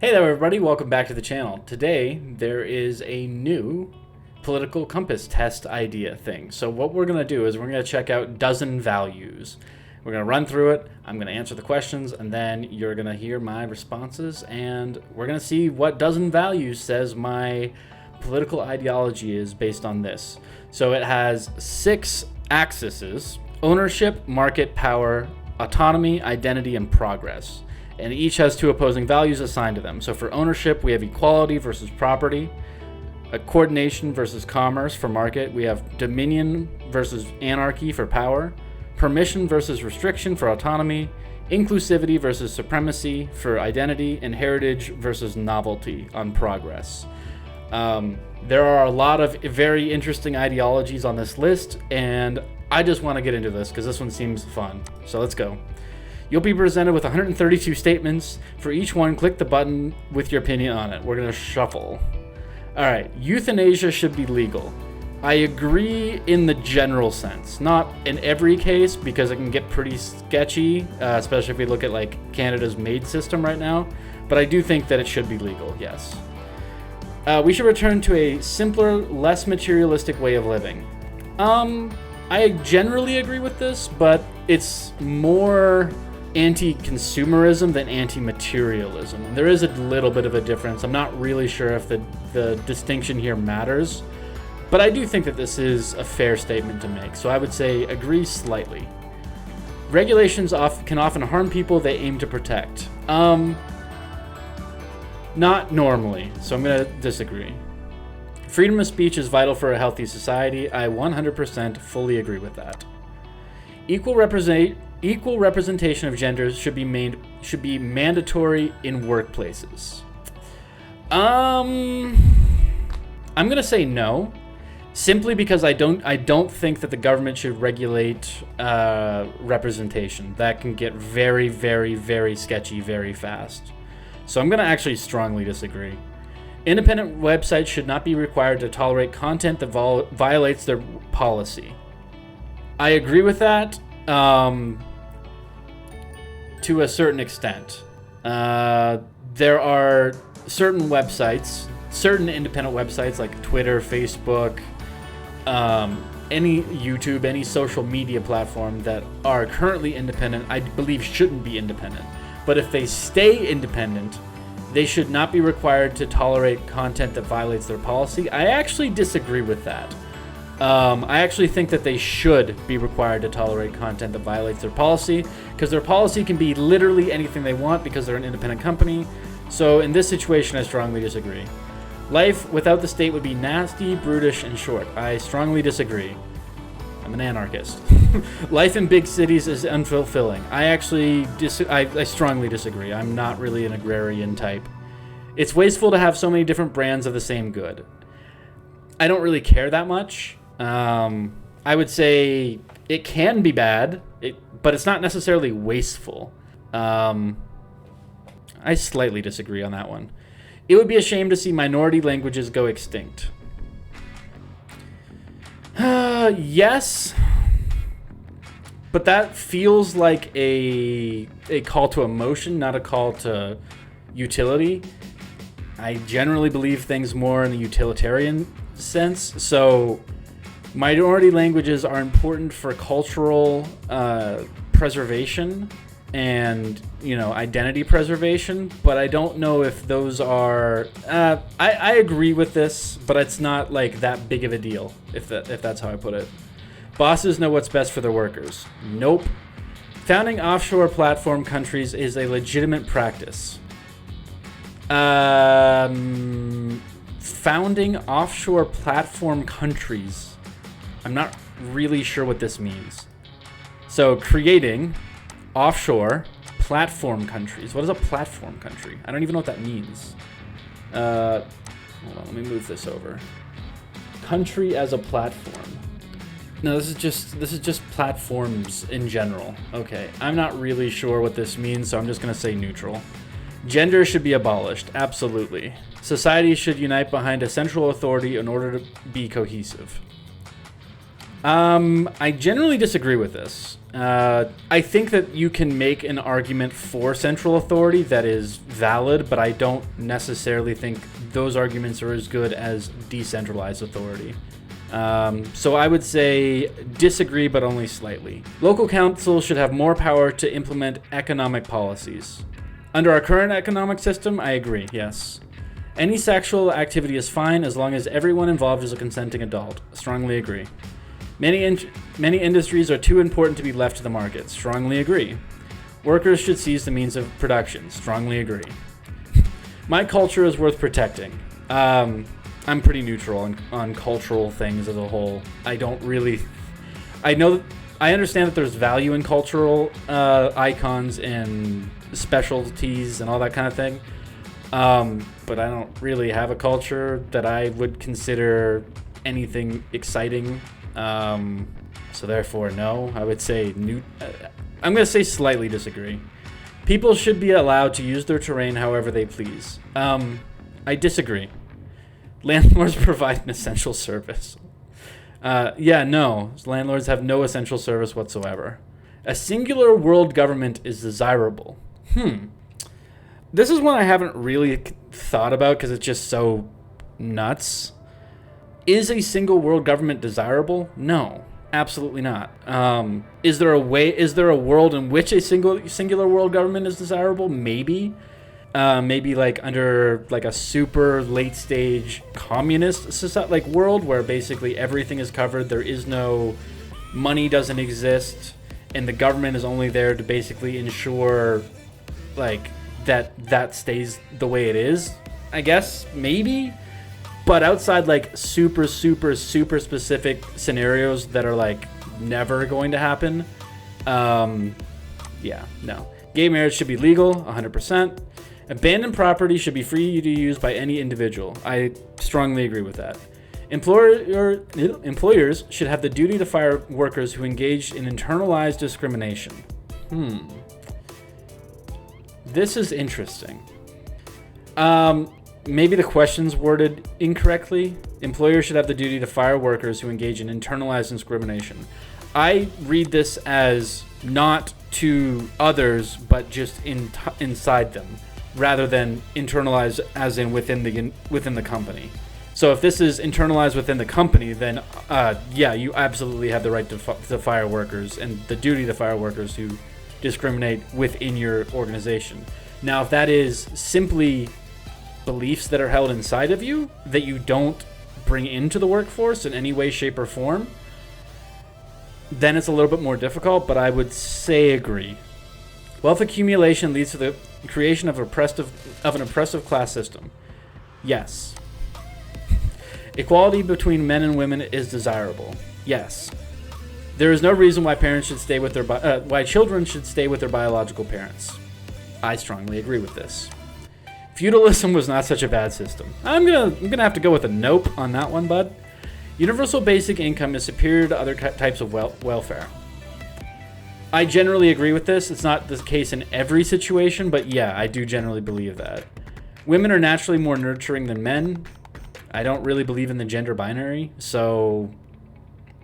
Hey there everybody, welcome back to the channel. Today there is a new political compass test idea thing. So what we're going to do is we're going to check out dozen values. We're going to run through it, I'm going to answer the questions, and then you're going to hear my responses, and we're going to see what dozen values says my political ideology is based on this. So it has 6 axes: ownership, market, power, autonomy, identity, and progress. And each has 2 opposing values assigned to them. So for ownership, we have equality versus property, coordination versus commerce for market. We have dominion versus anarchy for power, permission versus restriction for autonomy, inclusivity versus supremacy for identity, and heritage versus novelty on progress. There are a lot of very interesting ideologies on this list, and I just want to get into this because this one seems fun. So let's go. You'll be presented with 132 statements. For each one, click the button with your opinion on it. We're going to shuffle. All right, euthanasia should be legal. I agree in the general sense, not in every case because it can get pretty sketchy, especially if we look at like Canada's MAID system right now. But I do think that it should be legal, yes. We should return to a simpler, less materialistic way of living. I generally agree with this, but it's more anti-consumerism than anti-materialism. And there is a little bit of a difference. I'm not really sure if the distinction here matters, but I do think that this is a fair statement to make. So I would say agree slightly. Regulations can often harm people they aim to protect. Not normally, so I'm going to disagree. Freedom of speech is vital for a healthy society. I 100% fully agree with that. Equal representation of genders should be mandatory in workplaces. I'm gonna say no, simply because I don't think that the government should regulate representation. That can get very, very, very sketchy very fast. So I'm gonna actually strongly disagree. Independent websites should not be required to tolerate content that violates their policy. I agree with that. To a certain extent. There are certain websites, certain independent websites like Twitter, Facebook, any YouTube, any social media platform that are currently independent, I believe shouldn't be independent. But if they stay independent, they should not be required to tolerate content that violates their policy. I actually disagree with that. I actually think that they should be required to tolerate content that violates their policy, because their policy can be literally anything they want because they're an independent company. So in this situation, I strongly disagree. Life without the state would be nasty, brutish, and short. I strongly disagree. I'm an anarchist. Life in big cities is unfulfilling. I strongly disagree. I'm not really an agrarian type. It's wasteful to have so many different brands of the same good. I don't really care that much. I would say it can be bad, but it's not necessarily wasteful. I slightly disagree on that one. It would be a shame to see minority languages go extinct. Yes, but that feels like a call to emotion, not a call to utility. I generally believe things more in the utilitarian sense. So minority languages are important for cultural preservation and, identity preservation, but I don't know if those are I agree with this, but it's not like that big of a deal, if that's how I put it. Bosses know what's best for their workers. Nope. Founding offshore platform countries is a legitimate practice. Founding offshore platform countries. I'm not really sure what this means. So creating offshore platform countries. What is a platform country? I don't even know what that means. Hold on, let me move this over. Country as a platform. No, this is just platforms in general. Okay, I'm not really sure what this means, so I'm just gonna say neutral. Gender should be abolished. Absolutely. Society should unite behind a central authority in order to be cohesive. I generally disagree with this. I think that you can make an argument for central authority that is valid, but I don't necessarily think those arguments are as good as decentralized authority. So I would say disagree, but only slightly. Local councils should have more power to implement economic policies. Under our current economic system, I agree, yes. Any sexual activity is fine as long as everyone involved is a consenting adult. Strongly agree. Many industries are too important to be left to the market. Strongly agree. Workers should seize the means of production. Strongly agree. My culture is worth protecting. I'm pretty neutral on cultural things as a whole. I understand that there's value in cultural icons and specialties and all that kind of thing. But I don't really have a culture that I would consider anything exciting. So therefore, no. I would say I'm going to say slightly disagree. People should be allowed to use their terrain however they please. I disagree. Landlords provide an essential service. No. Landlords have no essential service whatsoever. A singular world government is desirable. This is one I haven't really thought about because it's just so nuts. Is a single world government desirable? No, absolutely not. Is there a world in which a singular world government is desirable? Maybe. Maybe like under like a super late stage communist society, like world where basically everything is covered. There is no money, doesn't exist, and the government is only there to basically ensure like that stays the way it is. I guess maybe. But outside like super specific scenarios that are like never going to happen, no. Gay marriage should be legal, 100%. Abandoned property should be free to use by any individual. I strongly agree with that. Employers should have the duty to fire workers who engage in internalized discrimination. This is interesting. Maybe the question's worded incorrectly. Employers should have the duty to fire workers who engage in internalized discrimination. I read this as not to others, but just inside them, rather than internalized as in within the company. So if this is internalized within the company, then you absolutely have the right to fire workers and the duty to fire workers who discriminate within your organization. Now, if that is simply beliefs that are held inside of you that you don't bring into the workforce in any way, shape, or form, then it's a little bit more difficult, but I would say agree. Wealth accumulation leads to the creation of an oppressive class system. Yes. Equality between men and women is desirable. Yes. There is no reason why parents should stay with why children should stay with their biological parents. I strongly agree with this. Feudalism was not such a bad system. I'm gonna have to go with a nope on that one, bud. Universal basic income is superior to other types of welfare. I generally agree with this. It's not the case in every situation, but yeah, I do generally believe that. Women are naturally more nurturing than men. I don't really believe in the gender binary, so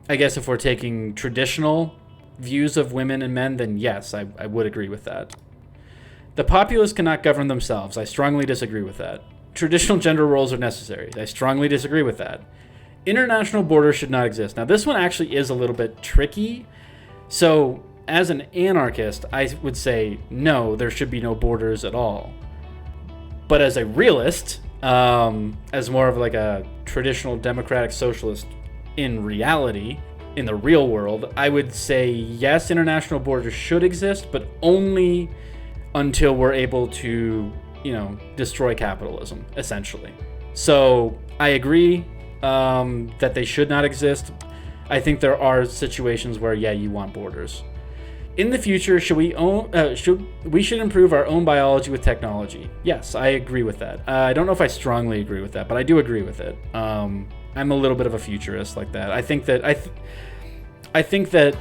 I guess if we're taking traditional views of women and men, then yes, I would agree with that. The populace cannot govern themselves. I strongly disagree with that. Traditional gender roles are necessary. I strongly disagree with that. International borders should not exist. Now, this one actually is a little bit tricky. So, as an anarchist, I would say no, there should be no borders at all. But as a realist, as more of like a traditional democratic socialist in reality, in the real world, I would say yes, international borders should exist, but only until we're able to, destroy capitalism, essentially. So I agree that they should not exist. I think there are situations where, you want borders. In the future, we should improve our own biology with technology? Yes, I agree with that. I don't know if I strongly agree with that, but I do agree with it. I'm a little bit of a futurist like that. I think that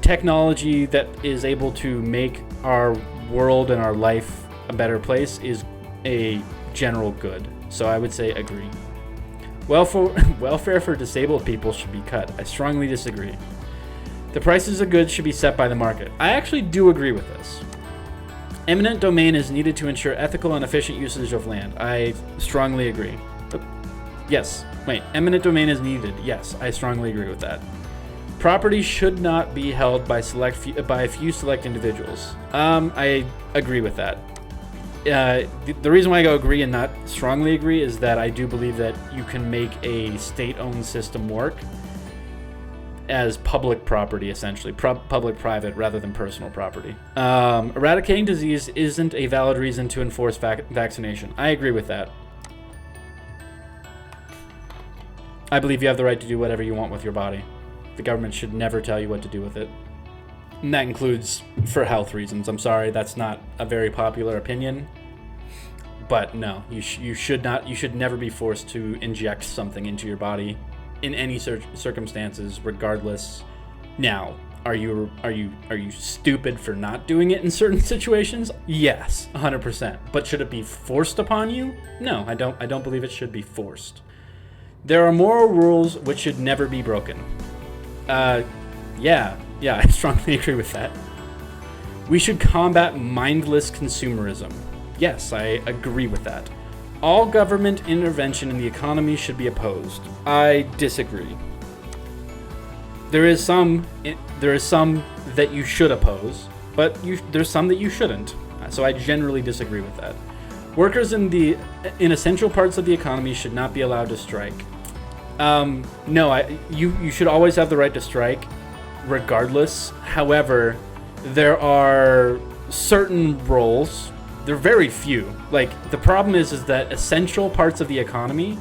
technology that is able to make our world and our life a better place is a general good. So I would say agree. Welfare for disabled people should be cut. I strongly disagree. The prices of goods should be set by the market. I actually do agree with this. Eminent domain is needed to ensure ethical and efficient usage of land. I strongly agree. Yes. Wait. Eminent domain is needed. Yes, I strongly agree with that. Property should not be held by a few select individuals. I agree with that. The reason why I go agree and not strongly agree is that I do believe that you can make a state-owned system work as public property, essentially. Public-private rather than personal property. Eradicating disease isn't a valid reason to enforce vaccination. I agree with that. I believe you have the right to do whatever you want with your body. The government should never tell you what to do with it. And that includes for health reasons. I'm sorry, that's not a very popular opinion. But no, you should never be forced to inject something into your body in any circumstances, regardless. Now, are you stupid for not doing it in certain situations? Yes, 100%. But should it be forced upon you? No, I don't believe it should be forced. There are moral rules which should never be broken. Yeah, I strongly agree with that. We should combat mindless consumerism. Yes, I agree with that. All government intervention in the economy should be opposed. I disagree. There is some that you should oppose, but there's some that you shouldn't. So I generally disagree with that. Workers in essential parts of the economy should not be allowed to strike. No, you should always have the right to strike, regardless. However, there are certain roles. They're very few. Like, the problem is that essential parts of the economy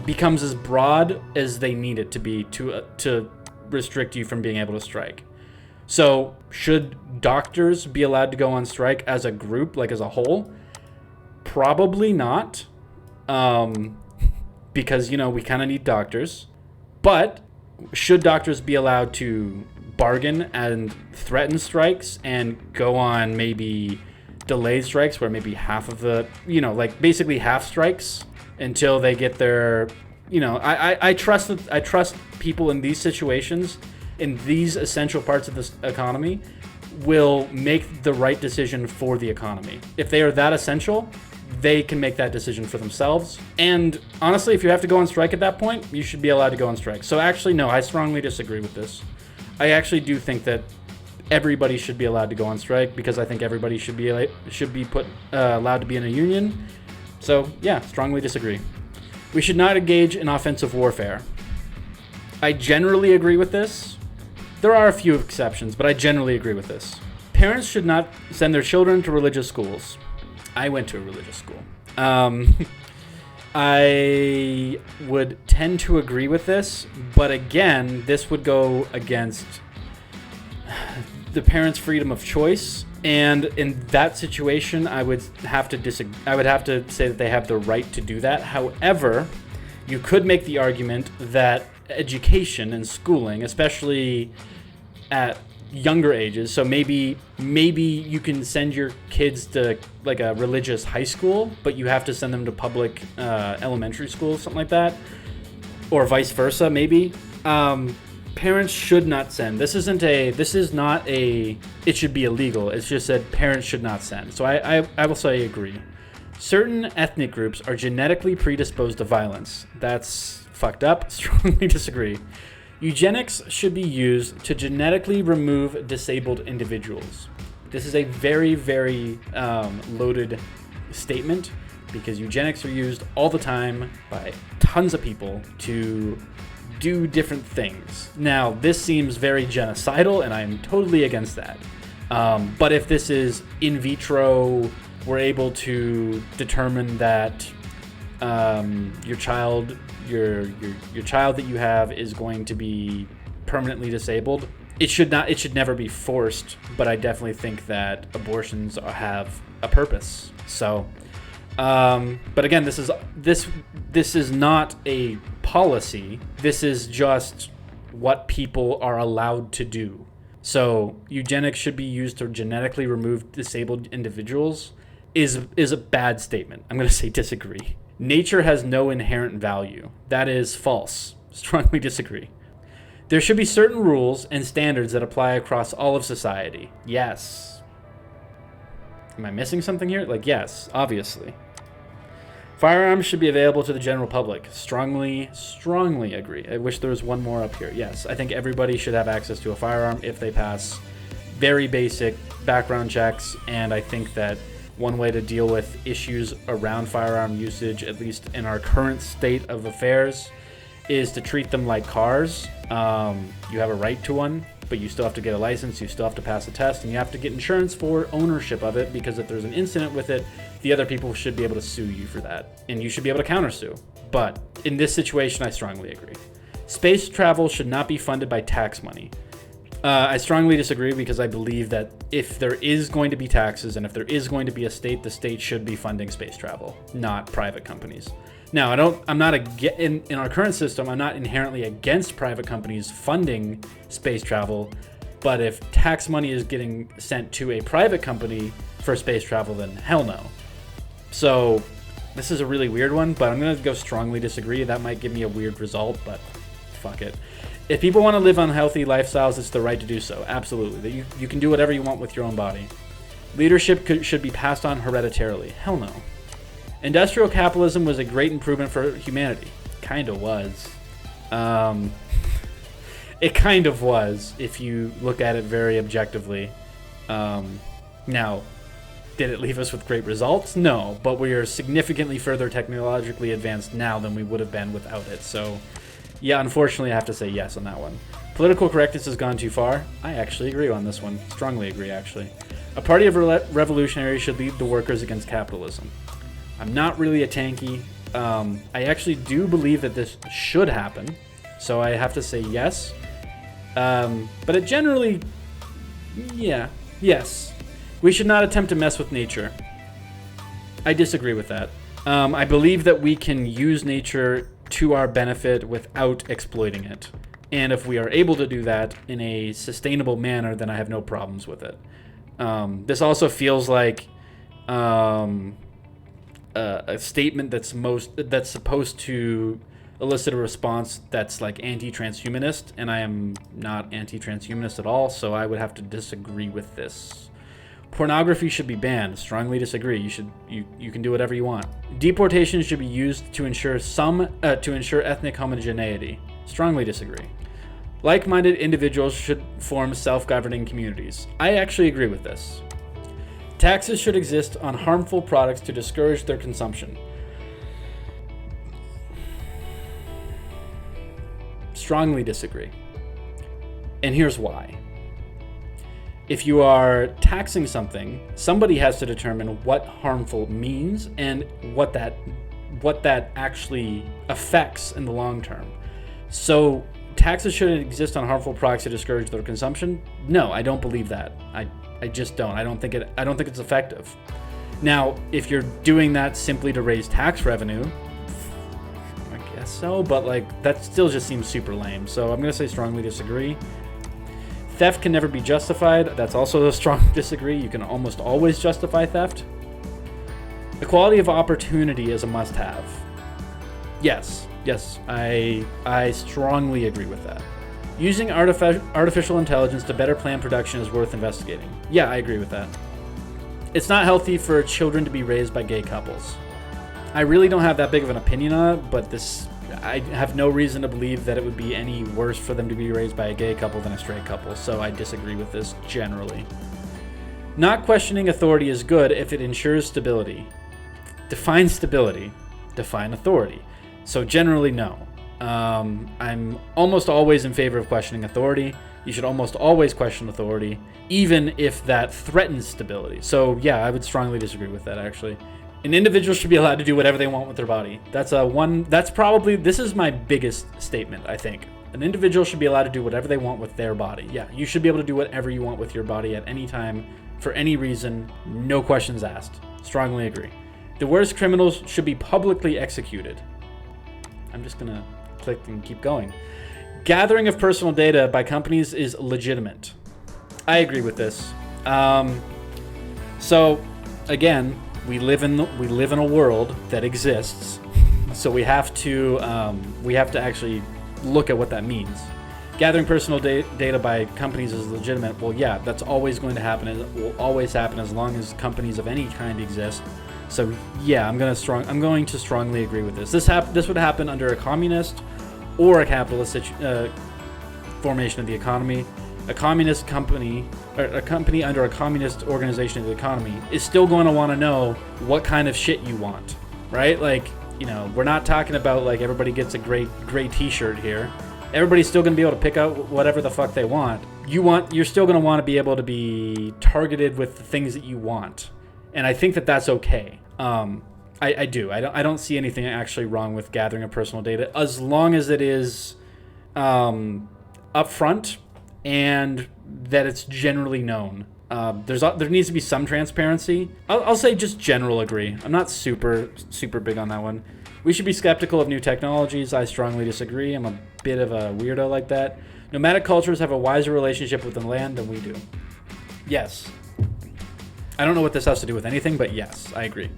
becomes as broad as they need it to be to restrict you from being able to strike. So, should doctors be allowed to go on strike as a group, like as a whole? Probably not. Because, we kind of need doctors. But should doctors be allowed to bargain and threaten strikes and go on maybe delayed strikes where maybe half of the, basically half strikes until they get their, I trust people in these situations, in these essential parts of this economy, will make the right decision for the economy. If they are that essential, they can make that decision for themselves. And honestly, if you have to go on strike at that point, you should be allowed to go on strike. So actually, no, I strongly disagree with this. I actually do think that everybody should be allowed to go on strike because I think everybody should be allowed to be in a union. So yeah, strongly disagree. We should not engage in offensive warfare. I generally agree with this. There are a few exceptions, but I generally agree with this. Parents should not send their children to religious schools. I went to a religious school. I would tend to agree with this, but again, this would go against the parents' freedom of choice. And in that situation, I would have to I would have to say that they have the right to do that. However, you could make the argument that education and schooling, especially at younger ages, so maybe you can send your kids to like a religious high school, but you have to send them to public elementary school, something like that, or vice versa. Maybe parents should not send. This is not a it should be illegal. It's just that parents should not send. So I will say I agree. Certain ethnic groups are genetically predisposed to violence. That's fucked up. Strongly disagree. Eugenics should be used to genetically remove disabled individuals. This is a very, very loaded statement because eugenics are used all the time by tons of people to do different things. Now, this seems very genocidal, and I'm totally against that. But if this is in vitro, we're able to determine that your child that you have is going to be permanently disabled. It should never be forced, but I definitely think that abortions have a purpose. So, but again, this is not a policy. This is just what people are allowed to do. So, eugenics should be used to genetically remove disabled individuals. is a bad statement. I'm going to say disagree. Nature has no inherent value. That is false. Strongly disagree. There should be certain rules and standards that apply across all of society. Yes. Am I missing something here? Like, yes, obviously. Firearms should be available to the general public. Strongly agree. I wish there was one more up here. Yes, I think everybody should have access to a firearm if they pass very basic background checks, and I think that one way to deal with issues around firearm usage, at least in our current state of affairs, is to treat them like cars. You have a right to one, but you still have to get a license, you still have to pass a test, and you have to get insurance for ownership of it, because if there's an incident with it, the other people should be able to sue you for that, and you should be able to countersue. But in this situation, I strongly agree. Space travel should not be funded by tax money. I strongly disagree, because I believe that if there is going to be taxes and if there is going to be a state, the state should be funding space travel, not private companies. Now, I'm not in our current system, I'm not inherently against private companies funding space travel, but if tax money is getting sent to a private company for space travel, then hell no. So this is a really weird one, but I'm going to go strongly disagree. That might give me a weird result, but fuck it. If people want to live unhealthy lifestyles, it's their right to do so. Absolutely. You can do whatever you want with your own body. Leadership should be passed on hereditarily. Hell no. Industrial capitalism was a great improvement for humanity. Kind of was. It kind of was, if you look at it very objectively. Now, did it leave us with great results? No, but we are significantly further technologically advanced now than we would have been without it. So, yeah, unfortunately, I have to say yes on that one. Political correctness has gone too far. I actually agree on this one. Strongly agree, actually. A party of revolutionaries should lead the workers against capitalism. I'm not really a tanky. I actually do believe that this should happen, so I have to say yes. But it generally, yes. We should not attempt to mess with nature. I disagree with that. I believe that we can use nature to our benefit without exploiting it. And if we are able to do that in a sustainable manner, then I have no problems with it. This also feels like a statement that's supposed to elicit a response that's like anti-transhumanist, and I am not anti-transhumanist at all, so I would have to disagree with this. Pornography should be banned. Strongly disagree. You can do whatever you want. Deportation should be used to ensure ethnic homogeneity. Strongly disagree. Like-minded individuals should form self-governing communities. I actually agree with this. Taxes should exist on harmful products to discourage their consumption. Strongly disagree. And here's why. If you are taxing something, somebody has to determine what harmful means and what that actually affects in the long term. So taxes shouldn't exist on harmful products to discourage their consumption? No, I don't believe that. I just don't. I don't think it's effective. Now, if you're doing that simply to raise tax revenue, I guess so, but like that still just seems super lame. So I'm going to say strongly disagree. Theft can never be justified. That's also a strong disagree. You can almost always justify theft. Equality of opportunity is a must-have. Yes, I strongly agree with that. Using artificial intelligence to better plan production is worth investigating. Yeah, I agree with that. It's not healthy for children to be raised by gay couples. I really don't have that big of an opinion on it, but I have no reason to believe that it would be any worse for them to be raised by a gay couple than a straight couple, so I disagree with this generally. Not questioning authority is good if it ensures stability. Define stability. Define authority. So generally, no. I'm almost always in favor of questioning authority. You should almost always question authority, even if that threatens stability. So yeah, I would strongly disagree with that, actually. An individual should be allowed to do whatever they want with their body. This is my biggest statement, I think. An individual should be allowed to do whatever they want with their body. Yeah, you should be able to do whatever you want with your body at any time, for any reason, no questions asked. Strongly agree. The worst criminals should be publicly executed. I'm just gonna click and keep going. Gathering of personal data by companies is legitimate. I agree with this. So, again, we live in a world that exists, so we have to actually look at what that means. Gathering personal data by companies is legitimate. Well, yeah, that's always going to happen. It will always happen as long as companies of any kind exist. So yeah, I'm going to strongly agree with this. This would happen under a communist or a capitalist formation of the economy. A communist company, or a company under a communist organization of the economy, is still going to want to know what kind of shit you want, right? Like, you know, we're not talking about like everybody gets a gray T-shirt here. Everybody's still going to be able to pick out whatever the fuck they want. You're still going to want to be able to be targeted with the things that you want, and I think that that's okay. I do. I don't see anything actually wrong with gathering of personal data as long as it is upfront and that it's generally known. There needs to be some transparency. I'll say just general agree. I'm not super big on that one. We should be skeptical of new technologies. I strongly disagree. I'm a bit of a weirdo like that. Nomadic cultures have a wiser relationship with the land than we do. Yes. I don't know what this has to do with anything, but yes, I agree.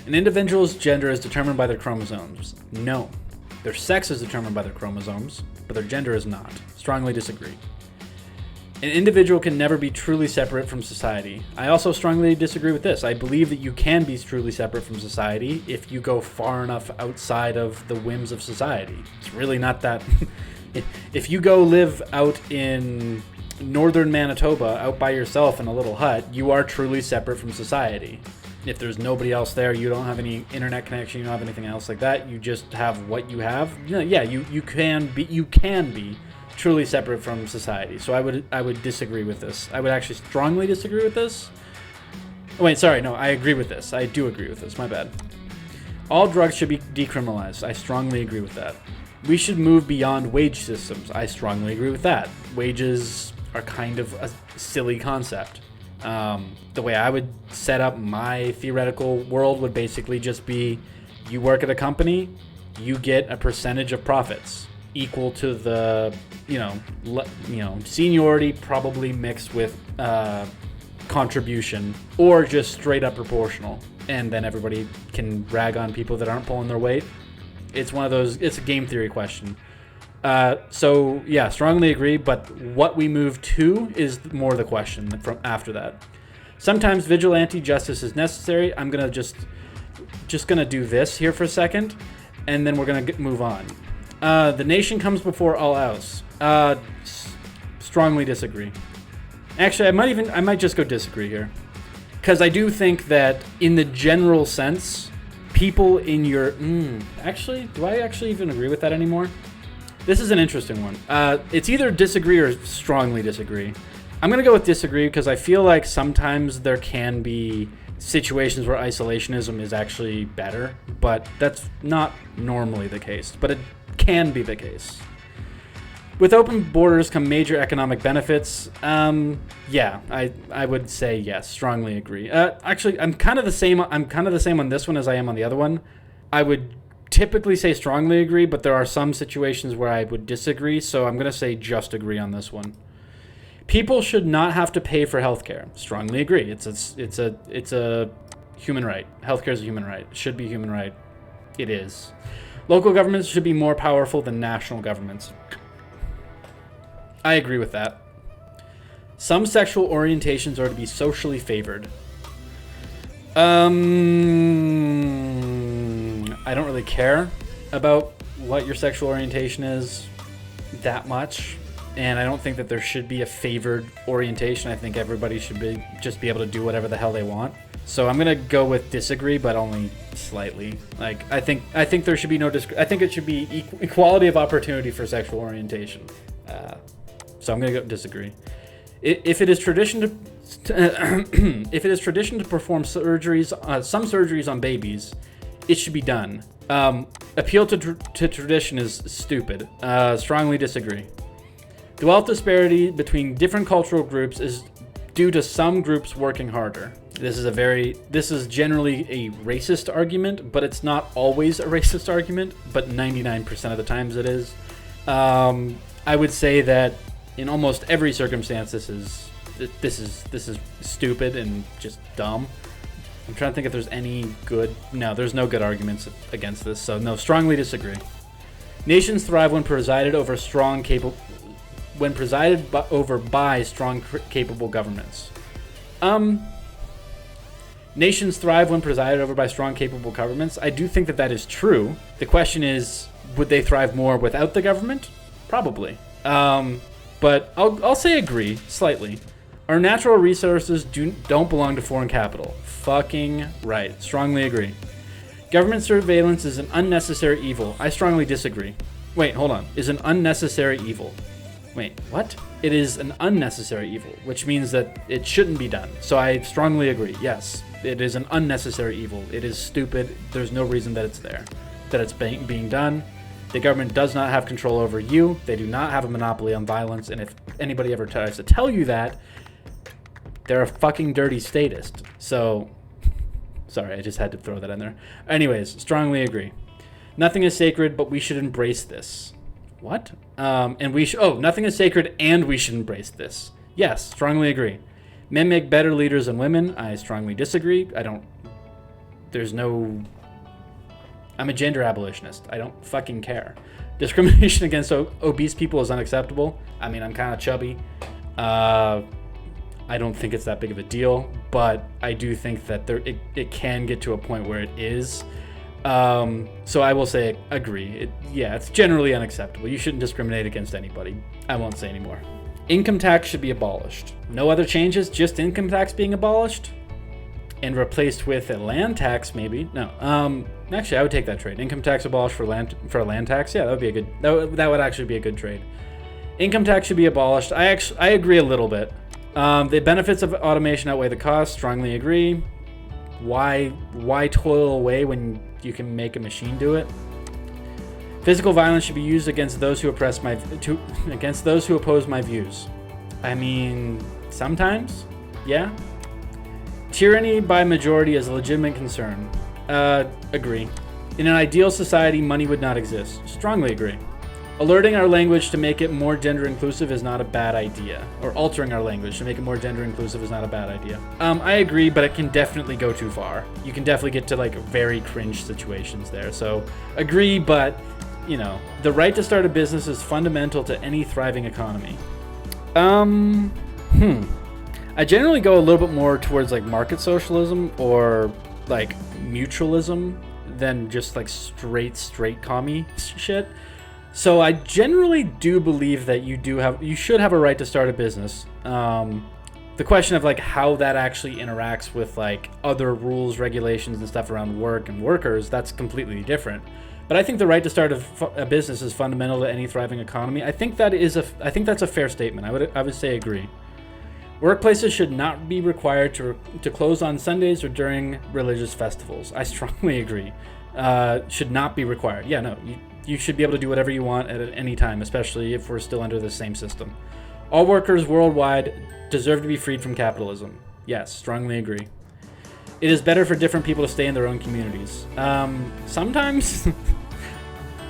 An individual's gender is determined by their chromosomes. No. Their sex is determined by their chromosomes, but their gender is not. Strongly disagree. An individual can never be truly separate from society. I also strongly disagree with this. I believe that you can be truly separate from society if you go far enough outside of the whims of society. It's really not that... If you go live out in northern Manitoba, out by yourself in a little hut, you are truly separate from society. If there's nobody else there, you don't have any internet connection, you don't have anything else like that, you just have what you have. Yeah, you can be truly separate from society. So I would disagree with this. I would actually strongly disagree with this. Oh, wait, sorry, no, I agree with this. I do agree with this, my bad. All drugs should be decriminalized. I strongly agree with that. We should move beyond wage systems. I strongly agree with that. Wages are kind of a silly concept. The way I would set up my theoretical world would basically just be, you work at a company, you get a percentage of profits equal to the, seniority probably mixed with contribution, or just straight up proportional. And then everybody can rag on people that aren't pulling their weight. It's one of those, it's a game theory question. So yeah, strongly agree, but what we move to is more the question from after that. Sometimes vigilante justice is necessary. I'm gonna just gonna do this here for a second, and then we're gonna move on. The nation comes before all else. Strongly disagree. Actually, I might just go disagree here, because I do think that in the general sense, people in your actually, do I actually even agree with that anymore? This is an interesting one. It's either disagree or strongly disagree. I'm going to go with disagree because I feel like sometimes there can be situations where isolationism is actually better, but that's not normally the case, but it can be the case. With open borders come major economic benefits. Yeah, I would say yes, strongly agree. Actually, I'm kind of the same on this one as I am on the other one. I would typically say strongly agree, but there are some situations where I would disagree, so I'm going to say just agree on this one. People should not have to pay for healthcare. Strongly agree. It's a human right. Healthcare is a human right. It should be a human right. It is. Local governments should be more powerful than national governments. I agree with that. Some sexual orientations are to be socially favored. I don't really care about what your sexual orientation is that much, and I don't think that there should be a favored orientation. I think everybody should just be able to do whatever the hell they want. So I'm gonna go with disagree, but only slightly. Like I think there should be no I think it should be equality of opportunity for sexual orientation. So I'm gonna go disagree. If it is tradition to perform surgeries, some surgeries on babies, it should be done. Appeal to tradition is stupid. Strongly disagree. The wealth disparity between different cultural groups is due to some groups working harder. This is generally a racist argument, but it's not always a racist argument, but 99% of the times it is. I would say that in almost every circumstance, this is stupid and just dumb. I'm trying to think if there's any good. No, there's no good arguments against this. So no, strongly disagree. Nations thrive when presided over by strong, capable governments. Nations thrive when presided over by strong, capable governments. I do think that is true. The question is, would they thrive more without the government? Probably. But I'll say agree slightly. Our natural resources don't belong to foreign capital. Fucking right. Strongly agree. Government surveillance is an unnecessary evil. I strongly disagree. Wait, hold on. Is an unnecessary evil. Wait, what? It is an unnecessary evil, which means that it shouldn't be done. So I strongly agree. Yes, it is an unnecessary evil. It is stupid. There's no reason that it's there, that it's being done. The government does not have control over you. They do not have a monopoly on violence. And if anybody ever tries to tell you that, they're a fucking dirty statist. So, sorry, I just had to throw that in there. Anyways, strongly agree. Nothing is sacred, but we should embrace this. What? Nothing is sacred and we should embrace this. Yes, strongly agree. Men make better leaders than women. I strongly disagree. I'm a gender abolitionist. I don't fucking care. Discrimination against obese people is unacceptable. I mean, I'm kind of chubby. I don't think it's that big of a deal, but I do think that it can get to a point where it is. So I will say agree. It's generally unacceptable. You shouldn't discriminate against anybody. I won't say anymore. Income tax should be abolished. No other changes, just income tax being abolished and replaced with a land tax, maybe. No. Actually, I would take that trade. Income tax abolished for a land tax. Yeah, that would be a good. That would actually be a good trade. Income tax should be abolished. I agree a little bit. The benefits of automation outweigh the costs. Strongly agree. Why toil away when you can make a machine do it? Physical violence should be used against those who oppose my views. I mean, sometimes, yeah. Tyranny by majority is a legitimate concern. Agree. In an ideal society, money would not exist. Strongly agree. Alerting our language to make it more gender inclusive is not a bad idea. Or altering our language to make it more gender inclusive is not a bad idea. I agree, but it can definitely go too far. You can definitely get to like very cringe situations there. So agree, but the right to start a business is fundamental to any thriving economy. I generally go a little bit more towards like market socialism or like mutualism than just like straight commie shit. So I generally do believe that you should have a right to start a business. The question of like how that actually interacts with like other rules, regulations, and stuff around work and workers, that's completely different. But I think the right to start a business is fundamental to any thriving economy. I think that's a fair statement. I would say agree. Workplaces should not be required to close on Sundays or during religious festivals. I strongly agree. Should not be required. Yeah, no. You should be able to do whatever you want at any time, especially if we're still under the same system. All workers worldwide deserve to be freed from capitalism. Yes, strongly agree. It is better for different people to stay in their own communities. Sometimes?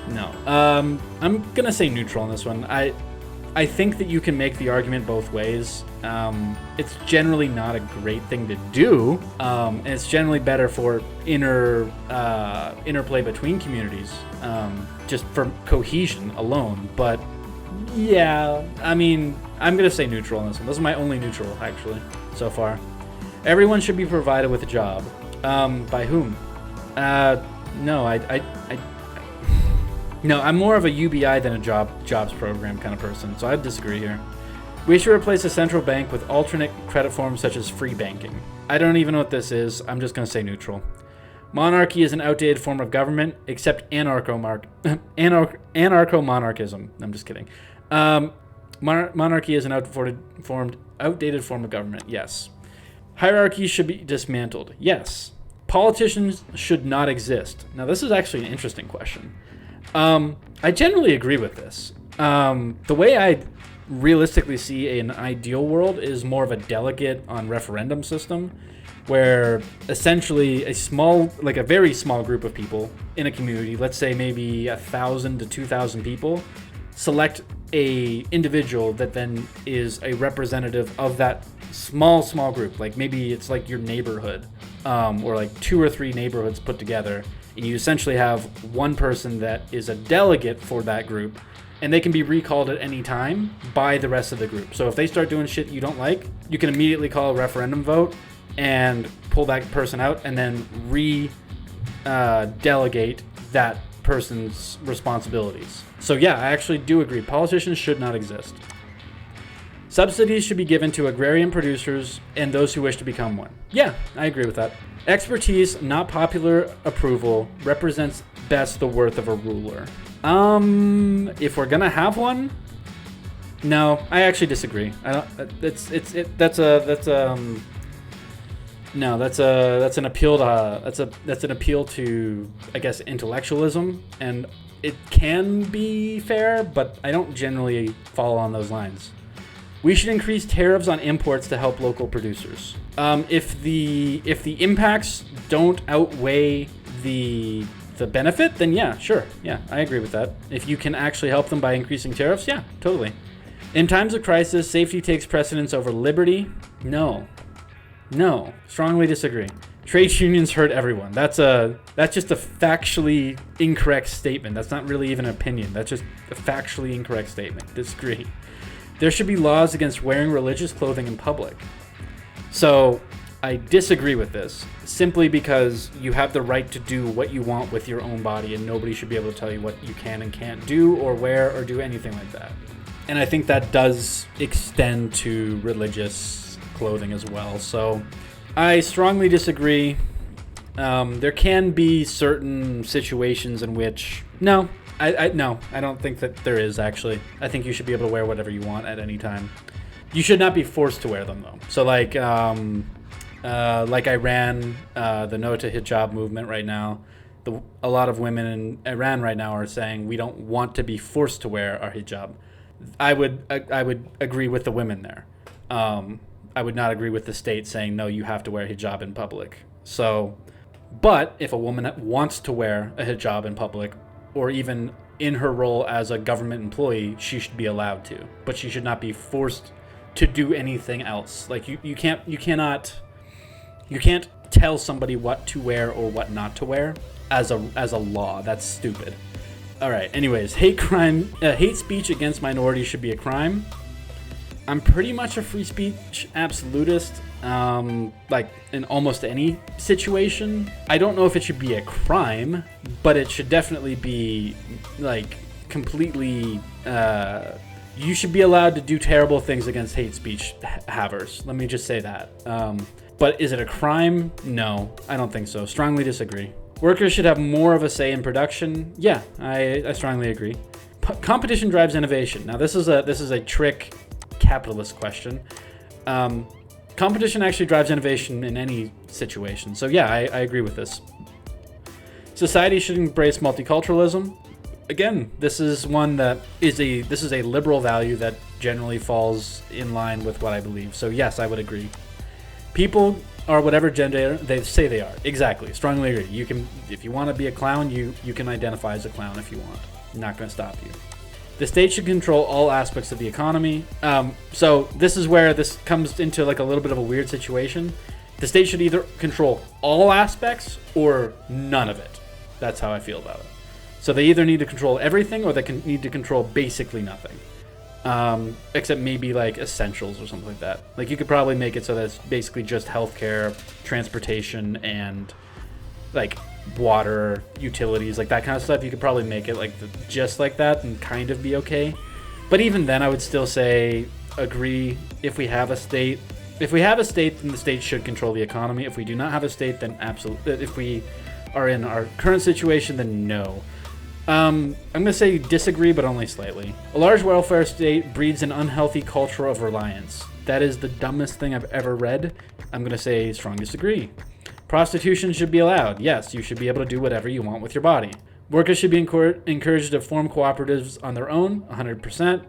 No. I'm going to say neutral on this one. I think that you can make the argument both ways. It's generally not a great thing to do, and it's generally better for interplay between communities, just for cohesion alone. But yeah, I mean, I'm gonna say neutral on this one. This is my only neutral actually so far. Everyone should be provided with a job. By whom? No, No, I'm more of a UBI than a jobs program kind of person, so I'd disagree here. We should replace a central bank with alternate credit forms such as free banking. I don't even know what this is. I'm just going to say neutral. Monarchy is an outdated form of government, except anarcho-monarchism. I'm just kidding. Monarchy is an outdated form of government, yes. Hierarchies should be dismantled, yes. Politicians should not exist. Now, this is actually an interesting question. I generally agree with this. The way I realistically see an ideal world is more of a delegate on referendum system, where essentially a very small group of people in a community, let's say maybe 1,000 to 2,000 people, select a individual that then is a representative of that small group. Like maybe it's like your neighborhood or like 2 or 3 neighborhoods put together, and you essentially have one person that is a delegate for that group, and they can be recalled at any time by the rest of the group. So if they start doing shit you don't like, you can immediately call a referendum vote and pull that person out, and then delegate that person's responsibilities. So yeah, I actually do agree. Politicians should not exist. Subsidies should be given to agrarian producers and those who wish to become one. Yeah, I agree with that. Expertise, not popular approval, represents best the worth of a ruler. If we're gonna have one, no, I actually disagree. I don't. That's an appeal to, I guess, intellectualism, and it can be fair, but I don't generally follow on those lines. We should increase tariffs on imports to help local producers. If the impacts don't outweigh the benefit, then yeah, sure. Yeah, I agree with that. If you can actually help them by increasing tariffs, yeah, totally. In times of crisis, safety takes precedence over liberty. No, strongly disagree. Trade unions hurt everyone. That's just a factually incorrect statement. That's not really even an opinion. That's just a factually incorrect statement. Disagree. There should be laws against wearing religious clothing in public. So I disagree with this, simply because you have the right to do what you want with your own body, and nobody should be able to tell you what you can and can't do or wear or do anything like that. And I think that does extend to religious clothing as well. So I strongly disagree. There can be certain situations in which no, I don't think that there is, actually. I think you should be able to wear whatever you want at any time. You should not be forced to wear them, though. So like Iran, the No to Hijab movement right now, a lot of women in Iran right now are saying we don't want to be forced to wear our hijab. I would agree with the women there. I would not agree with the state saying, no, you have to wear hijab in public. So, but if a woman wants to wear a hijab in public, or even in her role as a government employee, she should be allowed to. But she should not be forced to do anything else. Like you can't tell somebody what to wear or what not to wear as a law. That's stupid. All right. Anyways, hate speech against minorities should be a crime. I'm pretty much a free speech absolutist. Like in almost any situation. I don't know if it should be a crime, but it should definitely be like completely. You should be allowed to do terrible things against hate speech havers. Let me just say that. But is it a crime? No, I don't think so. Strongly disagree. Workers should have more of a say in production. Yeah, I strongly agree. Competition drives innovation. Now this is a trick capitalist question. Competition actually drives innovation in any situation. So yeah, I agree with this. Society should embrace multiculturalism. Again, this is one that is a liberal value that generally falls in line with what I believe. So yes, I would agree. People are whatever gender they say they are. Exactly. Strongly agree. You can, if you want to be a clown, you can identify as a clown if you want. I'm not going to stop you. The state should control all aspects of the economy. So this is where this comes into like a little bit of a weird situation. The state should either control all aspects or none of it. That's how I feel about it. So they either need to control everything or they need to control basically nothing. Except maybe like essentials or something like that. Like you could probably make it so that it's basically just healthcare, transportation, and like water, utilities, like that kind of stuff. You could probably make it like just like that and kind of be okay. But even then, I would still say agree. If we have a state, then the state should control the economy. If we do not have a state, then absolutely. If we are in our current situation, then no. I'm going to say disagree, but only slightly. A large welfare state breeds an unhealthy culture of reliance. That is the dumbest thing I've ever read. I'm going to say strong disagree. Prostitution should be allowed. Yes, you should be able to do whatever you want with your body. Workers should be encouraged to form cooperatives on their own. 100%.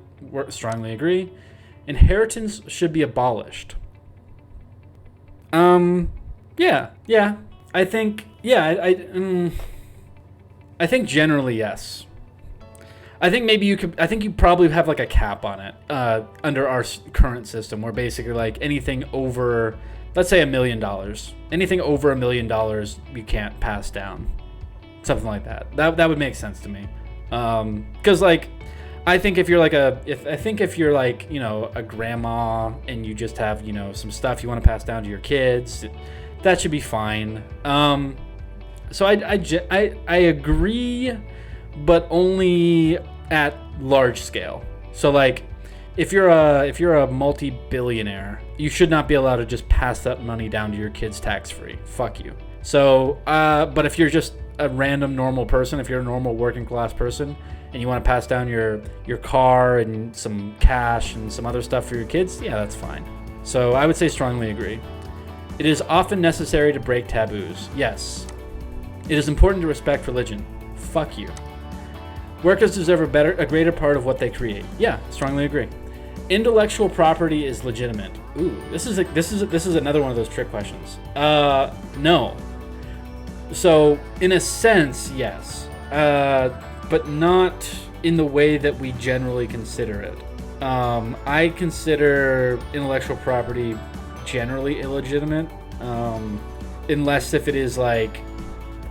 Strongly agree. Inheritance should be abolished. Yeah. I think generally yes. I think maybe you probably have like a cap on it under our current system, where basically like anything over let's say $1 million. Anything over $1 million, you can't pass down. Something like that. That would make sense to me. Because like, I think if you're like you know, a grandma and you just have, you know, some stuff you want to pass down to your kids, that should be fine. So I agree, but only at large scale. So like, if you're a multi-billionaire, you should not be allowed to just pass that money down to your kids tax-free. Fuck you. So, but if you're just a random normal person, if you're a normal working class person, and you want to pass down your car and some cash and some other stuff for your kids, yeah, that's fine. So I would say strongly agree. It is often necessary to break taboos. Yes. It is important to respect religion. Fuck you. Workers deserve a greater part of what they create. Yeah, strongly agree. Intellectual property is legitimate. Ooh, this is another one of those trick questions. No. So in a sense, yes. But not in the way that we generally consider it. I consider intellectual property generally illegitimate, unless if it is like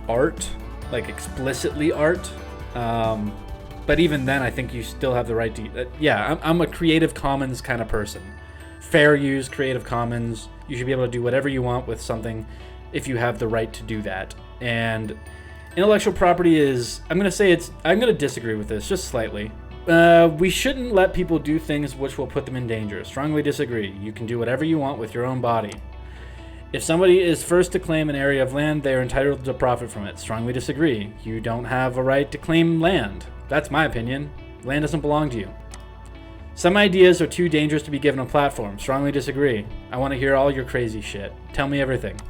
art, like explicitly art. But even then, I think you still have the right to... I'm a Creative Commons kind of person. Fair use, Creative Commons. You should be able to do whatever you want with something if you have the right to do that. And intellectual property is... I'm going to disagree with this just slightly. We shouldn't let people do things which will put them in danger. Strongly disagree. You can do whatever you want with your own body. If somebody is first to claim an area of land, they are entitled to profit from it. Strongly disagree. You don't have a right to claim land. That's my opinion. Land doesn't belong to you. Some ideas are too dangerous to be given a platform. Strongly disagree. I want to hear all your crazy shit. Tell me everything.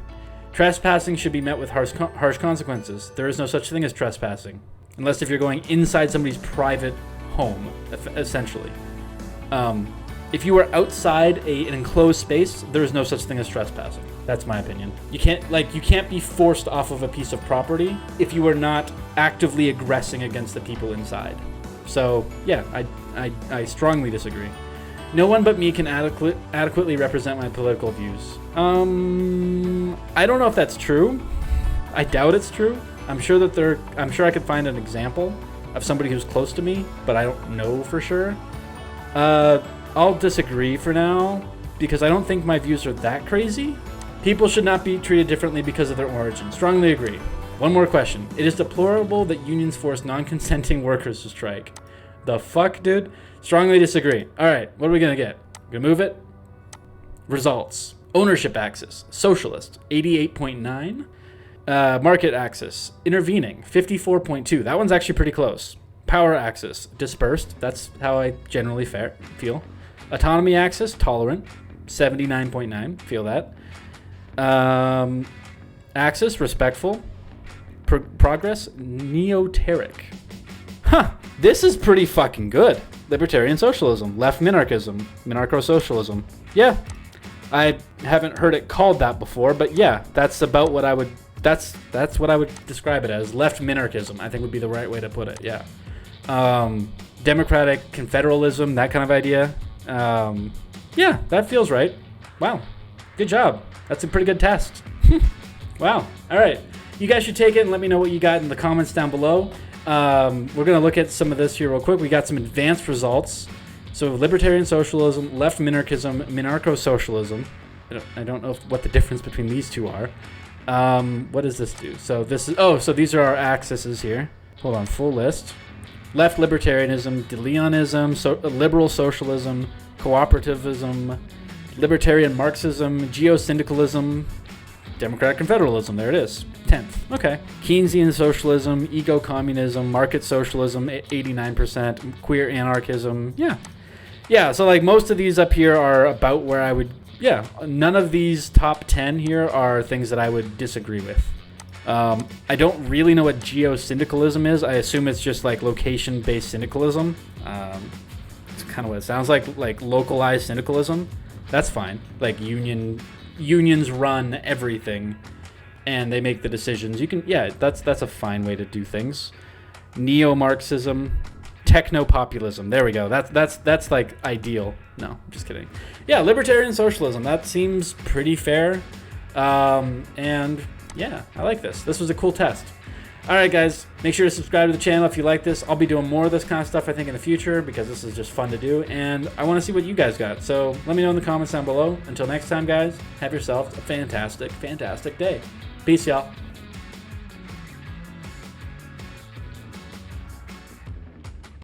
Trespassing should be met with harsh consequences. There is no such thing as trespassing. Unless if you're going inside somebody's private home, essentially. If you are outside an enclosed space, there is no such thing as trespassing. That's my opinion. You can't be forced off of a piece of property if you are not actively aggressing against the people inside. So yeah, I strongly disagree. No one but me can adequately represent my political views. I don't know if that's true. I doubt it's true. I'm sure I could find an example of somebody who's close to me, but I don't know for sure. I'll disagree for now because I don't think my views are that crazy. People should not be treated differently because of their origin. Strongly agree. One more question. It is deplorable that unions force non-consenting workers to strike. The fuck, dude? Strongly disagree. All right, what are we gonna get? Gonna move it? Results. Ownership axis. Socialist, 88.9. Market axis. Intervening, 54.2. That one's actually pretty close. Power axis. Dispersed. That's how I generally feel. Autonomy axis. Tolerant, 79.9. Feel that. Axis. Respectful. Progress. Neoteric. Huh. This is pretty fucking good. Libertarian socialism. Left minarchism. Minarcho-socialism. Yeah. I haven't heard it called that before, but yeah, that's about what I would... That's what I would describe it as. Left minarchism, I think would be the right way to put it, yeah. Democratic confederalism, that kind of idea. Yeah, that feels right. Wow. Good job. That's a pretty good test. Wow. All right. You guys should take it and let me know what you got in the comments down below. We're going to look at some of this here real quick. We got some advanced results. So libertarian socialism, left minarchism, minarcho-socialism. I don't know what the difference between these two are. What does this do? So this is, so these are our axes here. Hold on, full list. Left libertarianism, DeLeonism, liberal socialism, cooperativism, libertarian Marxism, geosyndicalism, democratic confederalism. There it is. 10th. Okay. Keynesian socialism, eco-communism, market socialism, 89%, queer anarchism. Yeah. Yeah, so like most of these up here are about where I would... Yeah, none of these top 10 here are things that I would disagree with. I don't really know what geosyndicalism is. I assume it's just like location-based syndicalism. It's kind of what it sounds like localized syndicalism. That's fine. Like unions run everything, and they make the decisions. You can, yeah, that's a fine way to do things. Neo-Marxism, Techno-populism. There we go. That's like ideal. No, I'm just kidding. Yeah, libertarian socialism. That seems pretty fair. And yeah, I like this. This was a cool test. All right, guys, make sure to subscribe to the channel if you like this. I'll be doing more of this kind of stuff, I think, in the future because this is just fun to do. And I want to see what you guys got. So let me know in the comments down below. Until next time, guys, have yourself a fantastic, fantastic day. Peace, y'all.